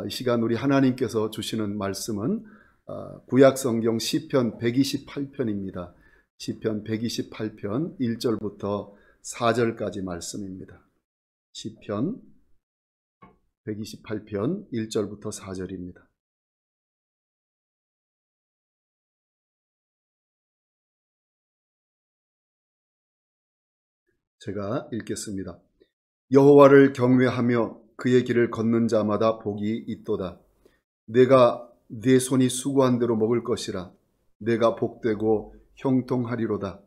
이 시간 우리 하나님께서 주시는 말씀은 구약성경 시편 128편입니다. 시편 128편 1절부터 4절까지 말씀입니다. 시편 128편 1절부터 4절입니다. 제가 읽겠습니다. 여호와를 경외하며 그의 길을 걷는 자마다 복이 있도다. 내가 내 손이 수고한 대로 먹을 것이라. 내가 복되고 형통하리로다.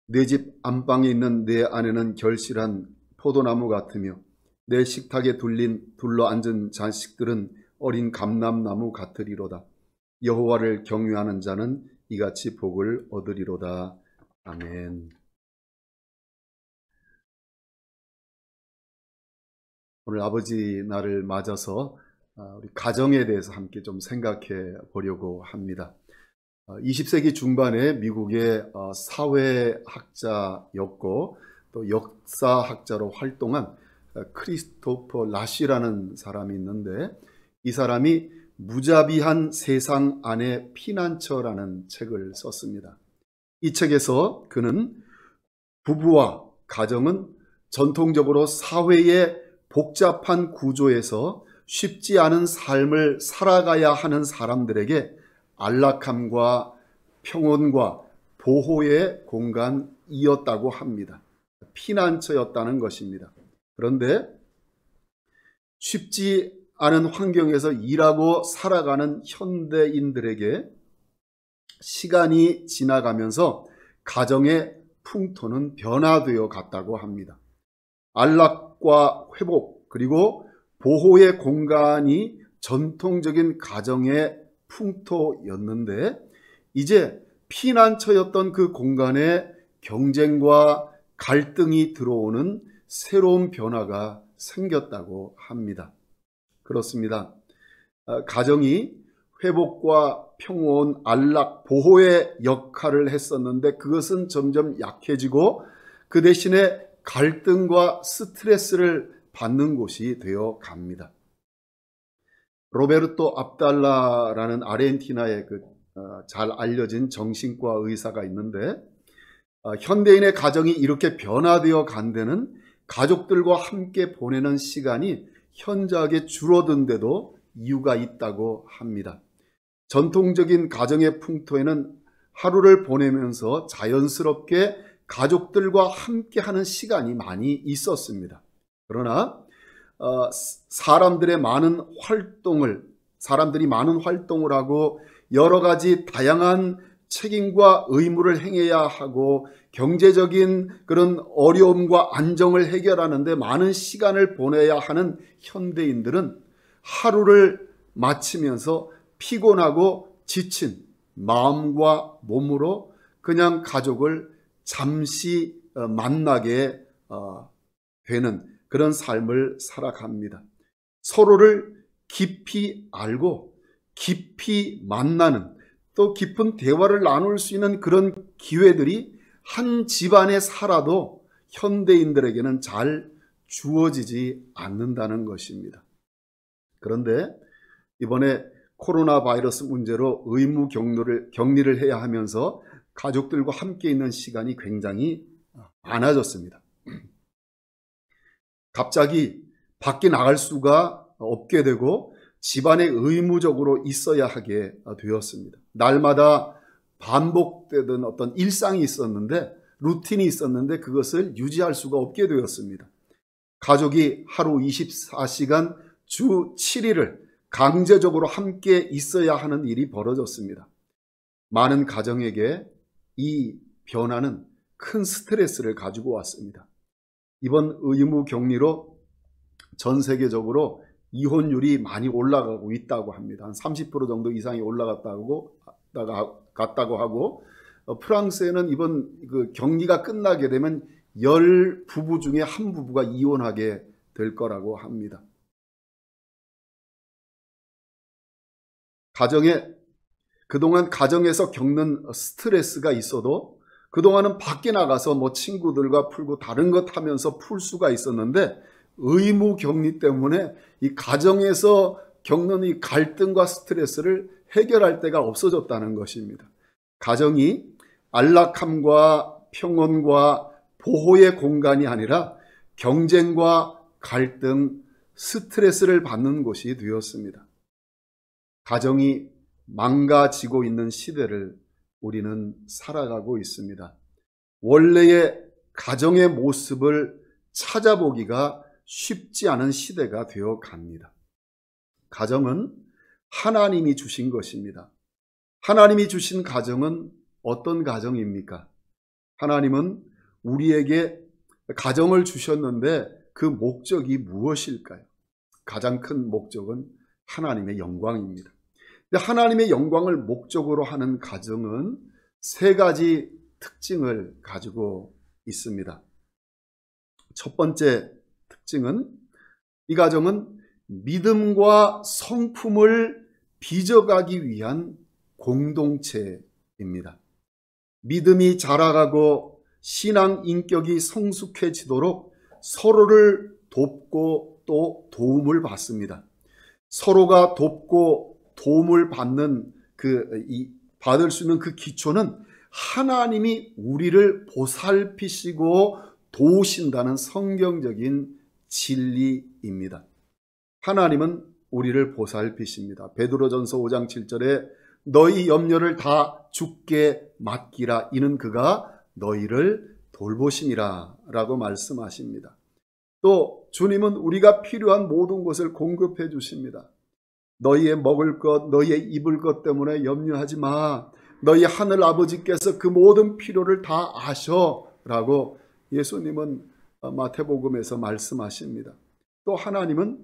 내 집 안방에 있는 내 아내는 결실한 포도나무 같으며 내 식탁에 둘러 앉은 자식들은 어린 감람나무 같으리로다. 여호와를 경외하는 자는 이같이 복을 얻으리로다. 아멘. 오늘 아버지 날을 맞아서 우리 가정에 대해서 함께 좀 생각해 보려고 합니다. 20세기 중반에 미국의 사회학자였고 또 역사학자로 활동한 크리스토퍼 라쉬라는 사람이 있는데, 이 사람이 무자비한 세상 안의 피난처라는 책을 썼습니다. 이 책에서 그는 부부와 가정은 전통적으로 사회의 복잡한 구조에서 쉽지 않은 삶을 살아가야 하는 사람들에게 안락함과 평온과 보호의 공간이었다고 합니다. 피난처였다는 것입니다. 그런데 쉽지 않은 환경에서 일하고 살아가는 현대인들에게 시간이 지나가면서 가정의 풍토는 변화되어 갔다고 합니다. 안락과 회복 그리고 보호의 공간이 전통적인 가정의 풍토였는데, 이제 피난처였던 그 공간에 경쟁과 갈등이 들어오는 새로운 변화가 생겼다고 합니다. 그렇습니다. 가정이 회복과 평온, 안락, 보호의 역할을 했었는데 그것은 점점 약해지고 그 대신에 갈등과 스트레스를 받는 곳이 되어 갑니다. 로베르토 압달라라는 아르헨티나의 잘 알려진 정신과 의사가 있는데, 현대인의 가정이 이렇게 변화되어 간 데는 가족들과 함께 보내는 시간이 현저하게 줄어든 데도 이유가 있다고 합니다. 전통적인 가정의 풍토에는 하루를 보내면서 자연스럽게 가족들과 함께하는 시간이 많이 있었습니다. 그러나 사람들이 많은 활동을 하고 여러 가지 다양한 책임과 의무를 행해야 하고 경제적인 그런 어려움과 안정을 해결하는데 많은 시간을 보내야 하는 현대인들은 하루를 마치면서 피곤하고 지친 마음과 몸으로 그냥 가족을 잠시 만나게 되는 그런 삶을 살아갑니다. 서로를 깊이 알고 깊이 만나는, 또 깊은 대화를 나눌 수 있는 그런 기회들이 한 집안에 살아도 현대인들에게는 잘 주어지지 않는다는 것입니다. 그런데 이번에 코로나 바이러스 문제로 의무 격리를 해야 하면서 가족들과 함께 있는 시간이 굉장히 많아졌습니다. 갑자기 밖에 나갈 수가 없게 되고 집안에 의무적으로 있어야 하게 되었습니다. 날마다 반복되던 어떤 일상이 있었는데, 루틴이 있었는데 그것을 유지할 수가 없게 되었습니다. 가족이 하루 24시간 주 7일을 강제적으로 함께 있어야 하는 일이 벌어졌습니다. 많은 가정에게 이 변화는 큰 스트레스를 가지고 왔습니다. 이번 의무 격리로 전 세계적으로 이혼율이 많이 올라가고 있다고 합니다. 한 30% 정도 이상이 올라갔다고 하고, 프랑스에는 이번 격리가 끝나게 되면 10부부 중에 한 부부가 이혼하게 될 거라고 합니다. 그동안 가정에서 겪는 스트레스가 있어도 그동안은 밖에 나가서 친구들과 풀고 다른 것 하면서 풀 수가 있었는데, 의무 격리 때문에 이 가정에서 겪는 이 갈등과 스트레스를 해결할 데가 없어졌다는 것입니다. 가정이 안락함과 평온과 보호의 공간이 아니라 경쟁과 갈등, 스트레스를 받는 곳이 되었습니다. 가정이 망가지고 있는 시대를 우리는 살아가고 있습니다. 원래의 가정의 모습을 찾아보기가 쉽지 않은 시대가 되어 갑니다. 가정은 하나님이 주신 것입니다. 하나님이 주신 가정은 어떤 가정입니까? 하나님은 우리에게 가정을 주셨는데 그 목적이 무엇일까요? 가장 큰 목적은 하나님의 영광입니다. 근데 하나님의 영광을 목적으로 하는 가정은 세 가지 특징을 가지고 있습니다. 첫 번째 특징은 이 가정은 믿음과 성품을 빚어가기 위한 공동체입니다. 믿음이 자라가고 신앙 인격이 성숙해지도록 서로를 돕고 또 도움을 받습니다. 서로가 돕고 도움을 받는 받을 수 있는 그 기초는 하나님이 우리를 보살피시고 도우신다는 성경적인 진리입니다. 하나님은 우리를 보살피십니다. 베드로전서 5장 7절에 너희 염려를 다 주께 맡기라 이는 그가 너희를 돌보심이라 라고 말씀하십니다. 또 주님은 우리가 필요한 모든 것을 공급해 주십니다. 너희의 먹을 것, 너희의 입을 것 때문에 염려하지 마. 너희 하늘 아버지께서 그 모든 필요를 다 아셔라고 예수님은 마태복음에서 말씀하십니다. 또 하나님은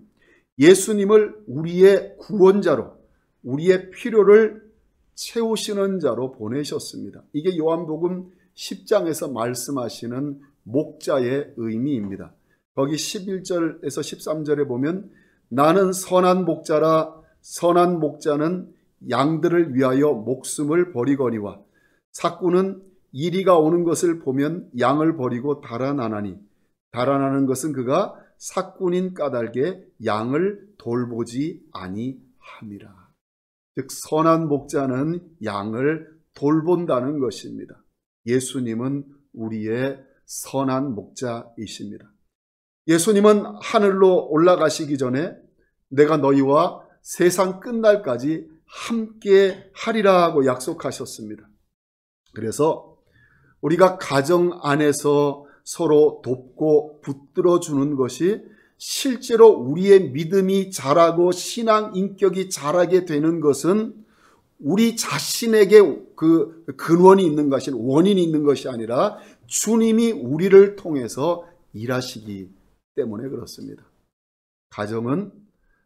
예수님을 우리의 구원자로, 우리의 필요를 채우시는 자로 보내셨습니다. 이게 요한복음 10장에서 말씀하시는 목자의 의미입니다. 거기 11절에서 13절에 보면 나는 선한 목자라 선한 목자는 양들을 위하여 목숨을 버리거니와 삭구는 이리가 오는 것을 보면 양을 버리고 달아나나니 달아나는 것은 그가 삭군인 까닭에 양을 돌보지 아니함이라. 즉 선한 목자는 양을 돌본다는 것입니다. 예수님은 우리의 선한 목자이십니다. 예수님은 하늘로 올라가시기 전에 내가 너희와 세상 끝날까지 함께 하리라 하고 약속하셨습니다. 그래서 우리가 가정 안에서 서로 돕고 붙들어 주는 것이 실제로 우리의 믿음이 자라고 신앙 인격이 자라게 되는 것은 우리 자신에게 그 근원이 있는 것이 원인이 있는 것이 아니라 주님이 우리를 통해서 일하시기 때문에 그렇습니다. 가정은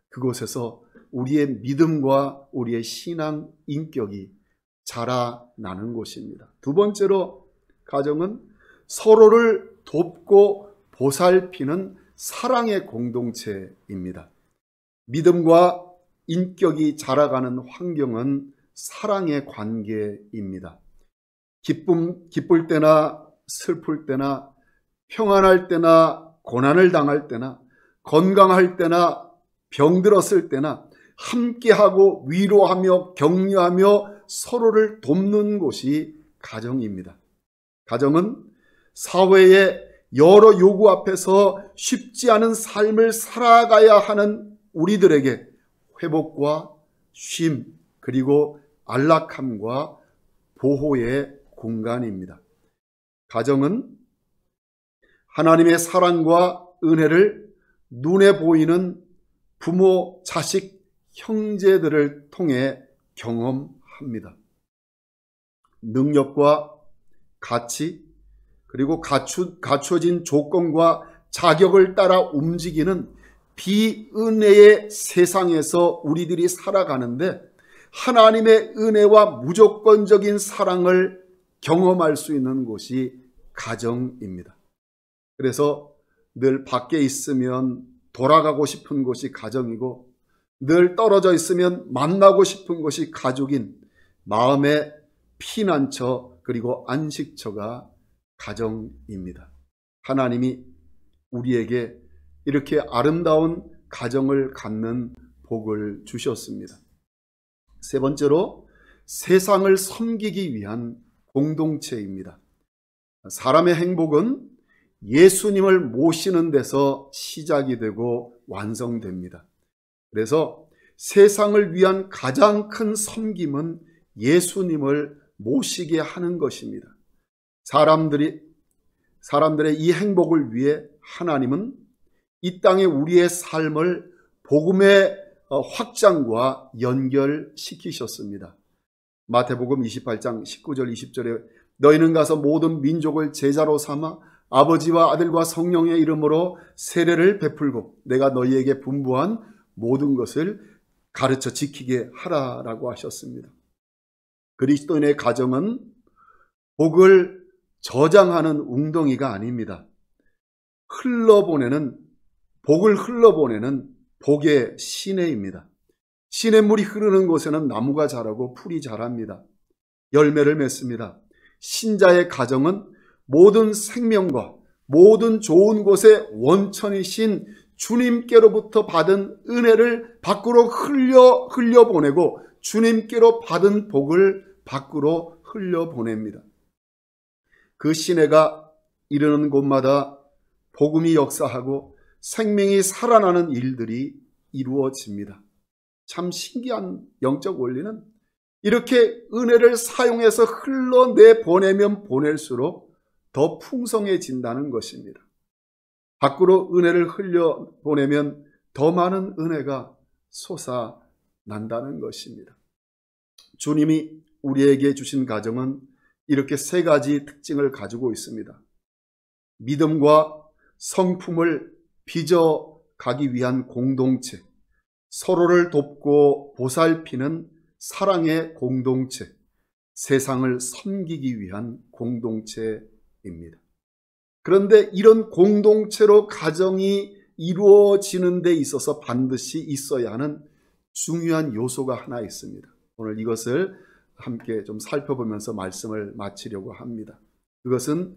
그곳에서 우리의 믿음과 우리의 신앙 인격이 자라나는 곳입니다. 두 번째로 가정은 서로를 돕고 보살피는 사랑의 공동체입니다. 믿음과 인격이 자라가는 환경은 사랑의 관계입니다. 기쁠 때나 슬플 때나 평안할 때나 고난을 당할 때나 건강할 때나 병들었을 때나 함께하고 위로하며 격려하며 서로를 돕는 곳이 가정입니다. 가정은 사회의 여러 요구 앞에서 쉽지 않은 삶을 살아가야 하는 우리들에게 회복과 쉼 그리고 안락함과 보호의 공간입니다. 가정은 하나님의 사랑과 은혜를 눈에 보이는 부모, 자식, 형제들을 통해 경험합니다. 능력과 가치 그리고 갖춰진 조건과 자격을 따라 움직이는 비은혜의 세상에서 우리들이 살아가는데 하나님의 은혜와 무조건적인 사랑을 경험할 수 있는 곳이 가정입니다. 그래서 늘 밖에 있으면 돌아가고 싶은 곳이 가정이고 늘 떨어져 있으면 만나고 싶은 곳이 가족인 마음의 피난처 그리고 안식처가 가정입니다. 하나님이 우리에게 이렇게 아름다운 가정을 갖는 복을 주셨습니다. 세 번째로 세상을 섬기기 위한 공동체입니다. 사람의 행복은 예수님을 모시는 데서 시작이 되고 완성됩니다. 그래서 세상을 위한 가장 큰 섬김은 예수님을 모시게 하는 것입니다. 사람들의 이 행복을 위해 하나님은 이 땅에 우리의 삶을 복음의 확장과 연결시키셨습니다. 마태복음 28장 19절 20절에 너희는 가서 모든 민족을 제자로 삼아 아버지와 아들과 성령의 이름으로 세례를 베풀고 내가 너희에게 분부한 모든 것을 가르쳐 지키게 하라라고 하셨습니다. 그리스도인의 가정은 복을 저장하는 웅덩이가 아닙니다. 복을 흘러보내는 복의 시내입니다. 시냇물이 흐르는 곳에는 나무가 자라고 풀이 자랍니다. 열매를 맺습니다. 신자의 가정은 모든 생명과 모든 좋은 곳의 원천이신 주님께로부터 받은 은혜를 밖으로 흘려보내고 주님께로 받은 복을 밖으로 흘려보냅니다. 그 시내가 이르는 곳마다 복음이 역사하고 생명이 살아나는 일들이 이루어집니다. 참 신기한 영적 원리는 이렇게 은혜를 사용해서 흘러내보내면 보낼수록 더 풍성해진다는 것입니다. 밖으로 은혜를 흘려보내면 더 많은 은혜가 솟아난다는 것입니다. 주님이 우리에게 주신 가정은 이렇게 세 가지 특징을 가지고 있습니다. 믿음과 성품을 빚어가기 위한 공동체, 서로를 돕고 보살피는 사랑의 공동체, 세상을 섬기기 위한 공동체입니다. 그런데 이런 공동체로 가정이 이루어지는 데 있어서 반드시 있어야 하는 중요한 요소가 하나 있습니다. 오늘 이것을 함께 좀 살펴보면서 말씀을 마치려고 합니다. 그것은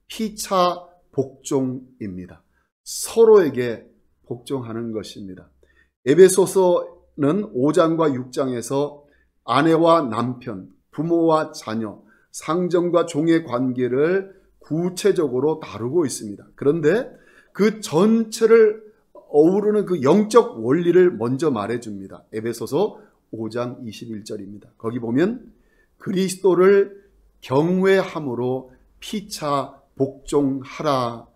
피차 복종입니다. 서로에게 복종하는 것입니다. 에베소서는 5장과 6장에서 아내와 남편, 부모와 자녀, 상정과 종의 관계를 구체적으로 다루고 있습니다. 그런데 그 전체를 어우르는 그 영적 원리를 먼저 말해줍니다. 에베소서 5장 21절입니다. 거기 보면 그리스도를 경외함으로 피차 복종하라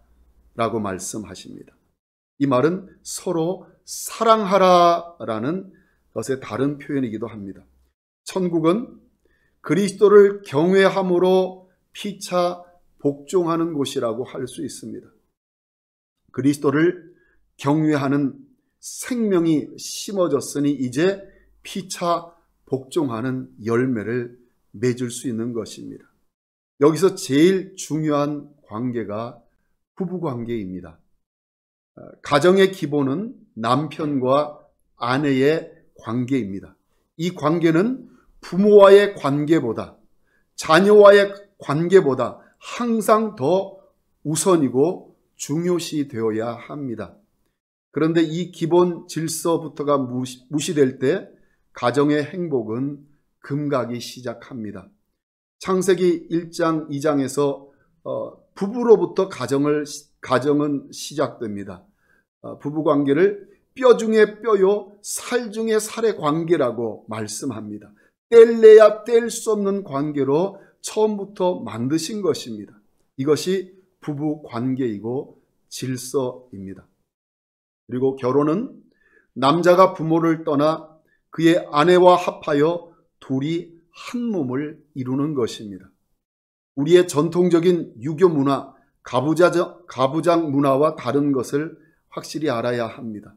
라고 말씀하십니다. 이 말은 서로 사랑하라라는 것의 다른 표현이기도 합니다. 천국은 그리스도를 경외함으로 피차 복종하는 곳이라고 할 수 있습니다. 그리스도를 경외하는 생명이 심어졌으니 이제 피차 복종하는 열매를 맺을 수 있는 것입니다. 여기서 제일 중요한 관계가 부부관계입니다. 가정의 기본은 남편과 아내의 관계입니다. 이 관계는 부모와의 관계보다, 자녀와의 관계보다 항상 더 우선이고 중요시 되어야 합니다. 그런데 이 기본 질서부터가 무시될 때 가정의 행복은 금가기 시작합니다. 창세기 1장, 2장에서 부부로부터 가정은 시작됩니다. 부부관계를 뼈 중에 뼈요 살 중에 살의 관계라고 말씀합니다. 뗄래야 뗄 수 없는 관계로 처음부터 만드신 것입니다. 이것이 부부관계이고 질서입니다. 그리고 결혼은 남자가 부모를 떠나 그의 아내와 합하여 둘이 한 몸을 이루는 것입니다. 우리의 전통적인 유교 문화, 가부장 문화와 다른 것을 확실히 알아야 합니다.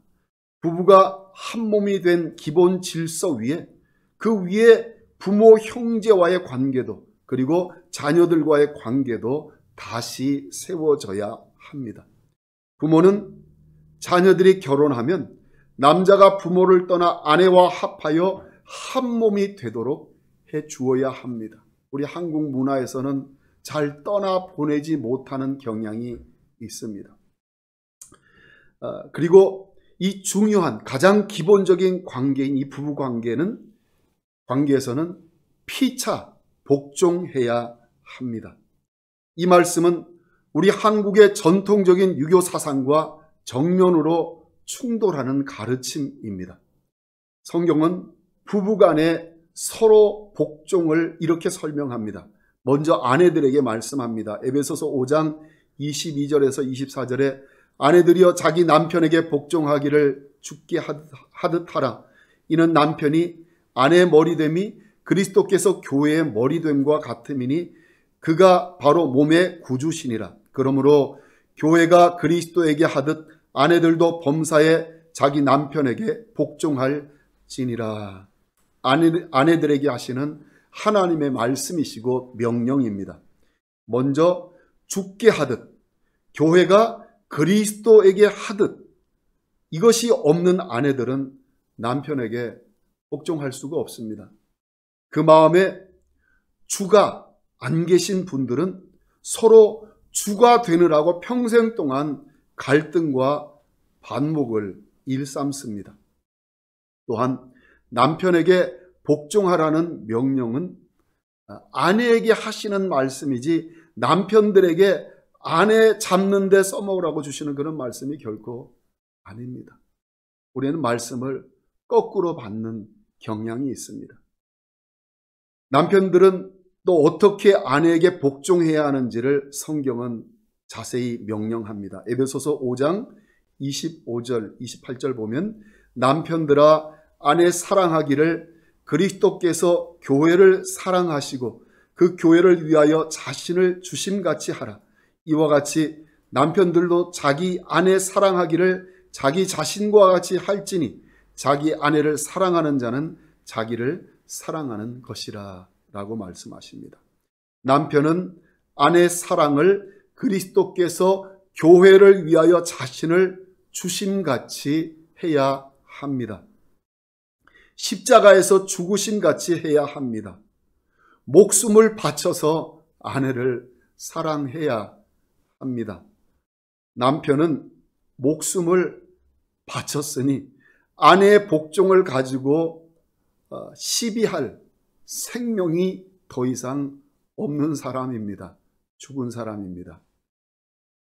부부가 한 몸이 된 기본 질서 위에 그 위에 부모 형제와의 관계도 그리고 자녀들과의 관계도 다시 세워져야 합니다. 부모는 자녀들이 결혼하면 남자가 부모를 떠나 아내와 합하여 한 몸이 되도록 해 주어야 합니다. 우리 한국 문화에서는 잘 떠나 보내지 못하는 경향이 있습니다. 그리고 이 중요한 가장 기본적인 관계인 이 부부 관계에서는 피차 복종해야 합니다. 이 말씀은 우리 한국의 전통적인 유교 사상과 정면으로 충돌하는 가르침입니다. 성경은 부부간에 서로 복종을 이렇게 설명합니다. 먼저 아내들에게 말씀합니다. 에베소서 5장 22절에서 24절에 아내들이여 자기 남편에게 복종하기를 죽게 하듯 하라. 이는 남편이 아내의 머리됨이 그리스도께서 교회의 머리됨과 같음이니 그가 바로 몸의 구주시니라. 그러므로 교회가 그리스도에게 하듯 아내들도 범사에 자기 남편에게 복종할지니라. 아내들에게 하시는 하나님의 말씀이시고 명령입니다. 먼저 죽게 하듯, 교회가 그리스도에게 하듯, 이것이 없는 아내들은 남편에게 복종할 수가 없습니다. 그 마음에 주가 안 계신 분들은 서로 주가 되느라고 평생 동안 갈등과 반목을 일삼습니다. 또한 남편에게 복종하라는 명령은 아내에게 하시는 말씀이지 남편들에게 아내 잡는 데 써먹으라고 주시는 그런 말씀이 결코 아닙니다. 우리는 말씀을 거꾸로 받는 경향이 있습니다. 남편들은 또 어떻게 아내에게 복종해야 하는지를 성경은 자세히 명령합니다. 에베소서 5장 25절, 28절 보면 남편들아 아내 사랑하기를 그리스도께서 교회를 사랑하시고 그 교회를 위하여 자신을 주심같이 하라. 이와 같이 남편들도 자기 아내 사랑하기를 자기 자신과 같이 할지니 자기 아내를 사랑하는 자는 자기를 사랑하는 것이라 라고 말씀하십니다. 남편은 아내 사랑을 그리스도께서 교회를 위하여 자신을 주심같이 해야 합니다. 십자가에서 죽으심같이 해야 합니다. 목숨을 바쳐서 아내를 사랑해야 합니다. 남편은 목숨을 바쳤으니 아내의 복종을 가지고 시비할 생명이 더 이상 없는 사람입니다. 죽은 사람입니다.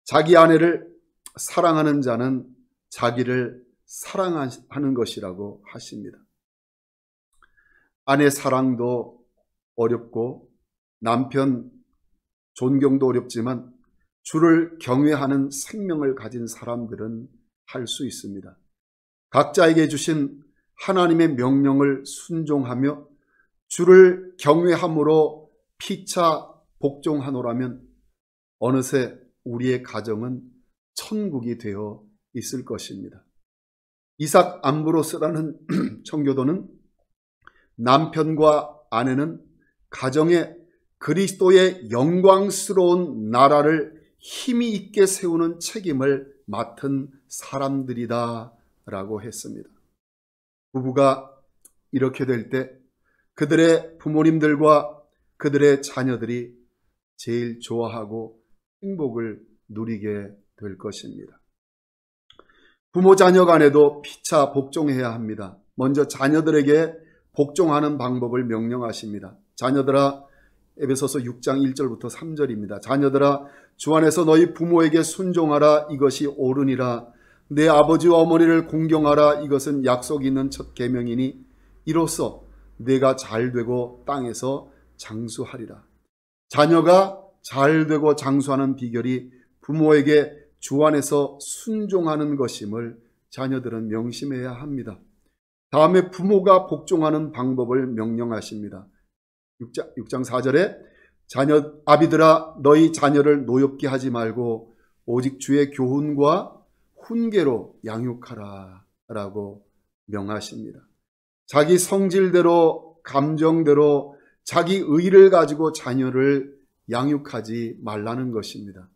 자기 아내를 사랑하는 자는 자기를 사랑하는 것이라고 하십니다. 아내 사랑도 어렵고 남편 존경도 어렵지만 주를 경외하는 생명을 가진 사람들은 할 수 있습니다. 각자에게 주신 하나님의 명령을 순종하며 주를 경외함으로 피차 복종하노라면 어느새 우리의 가정은 천국이 되어 있을 것입니다. 이삭 암브로스라는 청교도는 남편과 아내는 가정에 그리스도의 영광스러운 나라를 힘이 있게 세우는 책임을 맡은 사람들이다 라고 했습니다. 부부가 이렇게 될 때 그들의 부모님들과 그들의 자녀들이 제일 좋아하고 행복을 누리게 될 것입니다. 부모 자녀 간에도 피차 복종해야 합니다. 먼저 자녀들에게 복종하는 방법을 명령하십니다. 자녀들아, 에베소서 6장 1절부터 3절입니다. 자녀들아, 주 안에서 너희 부모에게 순종하라. 이것이 옳으니라. 내 아버지와 어머니를 공경하라. 이것은 약속 있는 첫 계명이니 이로써 내가 잘되고 땅에서 장수하리라. 자녀가 잘되고 장수하는 비결이 부모에게 주 안에서 순종하는 것임을 자녀들은 명심해야 합니다. 다음에 부모가 복종하는 방법을 명령하십니다. 6장 4절에 아비들아 너희 자녀를 노엽게 하지 말고 오직 주의 교훈과 훈계로 양육하라 라고 명하십니다. 자기 성질대로 감정대로 자기 의를 가지고 자녀를 양육하지 말라는 것입니다.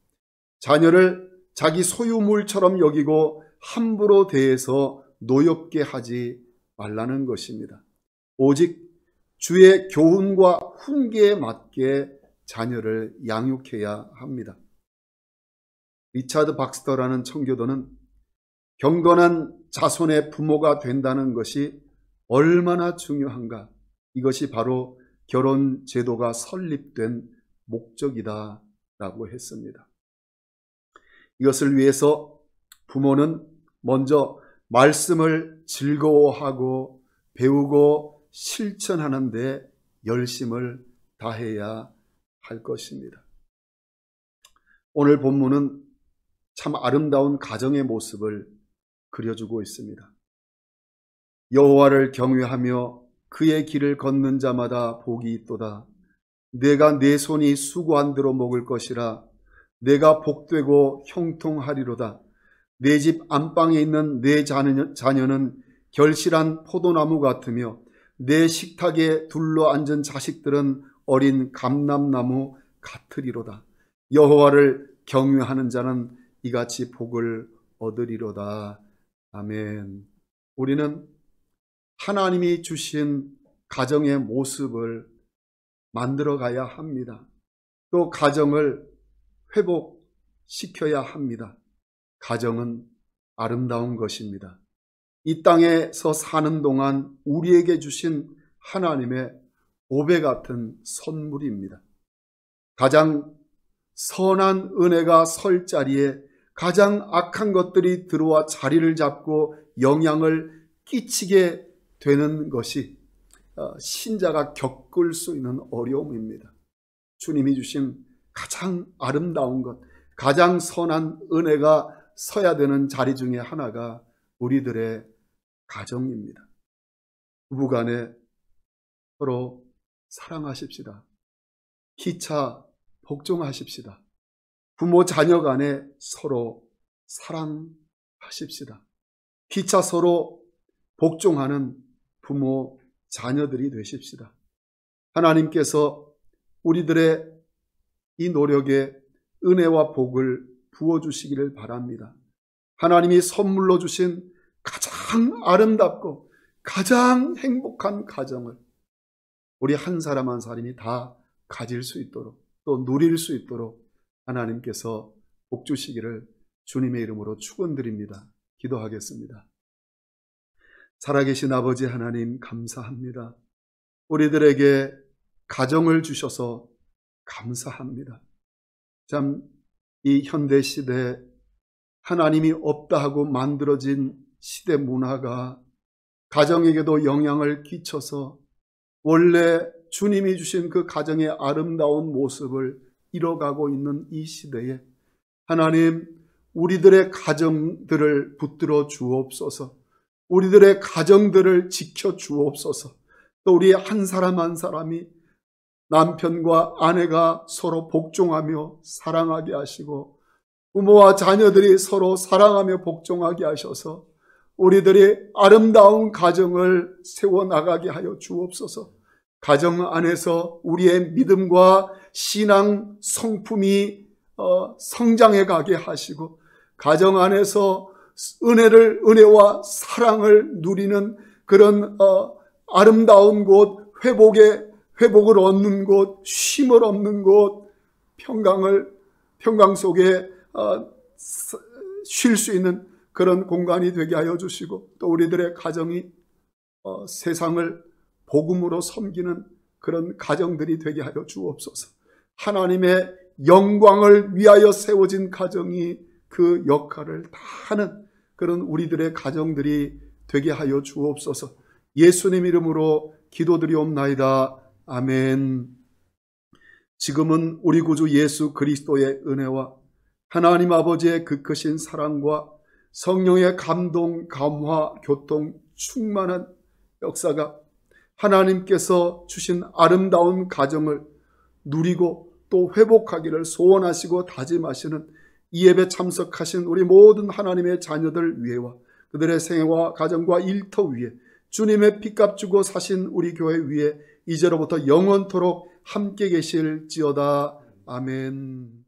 자녀를 자기 소유물처럼 여기고 함부로 대해서 노엽게 하지 말라는 것입니다. 오직 주의 교훈과 훈계에 맞게 자녀를 양육해야 합니다. 리차드 박스터라는 청교도는 경건한 자손의 부모가 된다는 것이 얼마나 중요한가. 이것이 바로 결혼 제도가 설립된 목적이다 라고 했습니다. 이것을 위해서 부모는 먼저 말씀을 즐거워하고 배우고 실천하는 데 열심을 다해야 할 것입니다. 오늘 본문은 참 아름다운 가정의 모습을 그려주고 있습니다. 여호와를 경외하며 그의 길을 걷는 자마다 복이 있도다. 내가 내 손이 수고한 대로 먹을 것이라. 내가 복되고 형통하리로다. 내 집 안방에 있는 내 자녀는 결실한 포도나무 같으며 내 식탁에 둘러앉은 자식들은 어린 감람나무 같으리로다. 여호와를 경외하는 자는 이같이 복을 얻으리로다. 아멘. 우리는 하나님이 주신 가정의 모습을 만들어 가야 합니다. 또 가정을 회복시켜야 합니다. 가정은 아름다운 것입니다. 이 땅에서 사는 동안 우리에게 주신 하나님의 보배 같은 선물입니다. 가장 선한 은혜가 설 자리에 가장 악한 것들이 들어와 자리를 잡고 영향을 끼치게 되는 것이 신자가 겪을 수 있는 어려움입니다. 주님이 주신 가장 아름다운 것, 가장 선한 은혜가 서야 되는 자리 중에 하나가 우리들의 가정입니다. 부부간에 서로 사랑하십시다. 기차 복종하십시다. 부모 자녀 간에 서로 사랑하십시다. 기차 서로 복종하는 부모 자녀들이 되십시다. 하나님께서 우리들의 이 노력에 은혜와 복을 부어주시기를 바랍니다. 하나님이 선물로 주신 가장 아름답고 가장 행복한 가정을 우리 한 사람 한 사람이 다 가질 수 있도록 또 누릴 수 있도록 하나님께서 복 주시기를 주님의 이름으로 축원드립니다. 기도하겠습니다. 살아계신 아버지 하나님 감사합니다. 우리들에게 가정을 주셔서 감사합니다. 참 이 현대 시대에 하나님이 없다 하고 만들어진 시대 문화가 가정에게도 영향을 끼쳐서 원래 주님이 주신 그 가정의 아름다운 모습을 잃어가고 있는 이 시대에 하나님 우리들의 가정들을 붙들어 주옵소서. 우리들의 가정들을 지켜 주옵소서. 또 우리 한 사람 한 사람이 남편과 아내가 서로 복종하며 사랑하게 하시고 부모와 자녀들이 서로 사랑하며 복종하게 하셔서 우리들이 아름다운 가정을 세워나가게 하여 주옵소서. 가정 안에서 우리의 믿음과 신앙 성품이 성장해 가게 하시고 가정 안에서 은혜와 사랑을 누리는 그런 아름다운 곳, 회복을 얻는 곳, 쉼을 얻는 곳, 평강 속에 쉴 수 있는 그런 공간이 되게 하여 주시고 또 우리들의 가정이 세상을 복음으로 섬기는 그런 가정들이 되게 하여 주옵소서. 하나님의 영광을 위하여 세워진 가정이 그 역할을 다 하는 그런 우리들의 가정들이 되게 하여 주옵소서. 예수님 이름으로 기도드리옵나이다. 아멘. 지금은 우리 구주 예수 그리스도의 은혜와 하나님 아버지의 그 크신 사랑과 성령의 감동, 감화, 교통, 충만한 역사가 하나님께서 주신 아름다운 가정을 누리고 또 회복하기를 소원하시고 다짐하시는 이 예배 참석하신 우리 모든 하나님의 자녀들 위에와 그들의 생애와 가정과 일터 위에 주님의 피값 주고 사신 우리 교회 위에 이제로부터 영원토록 함께 계실지어다. 아멘.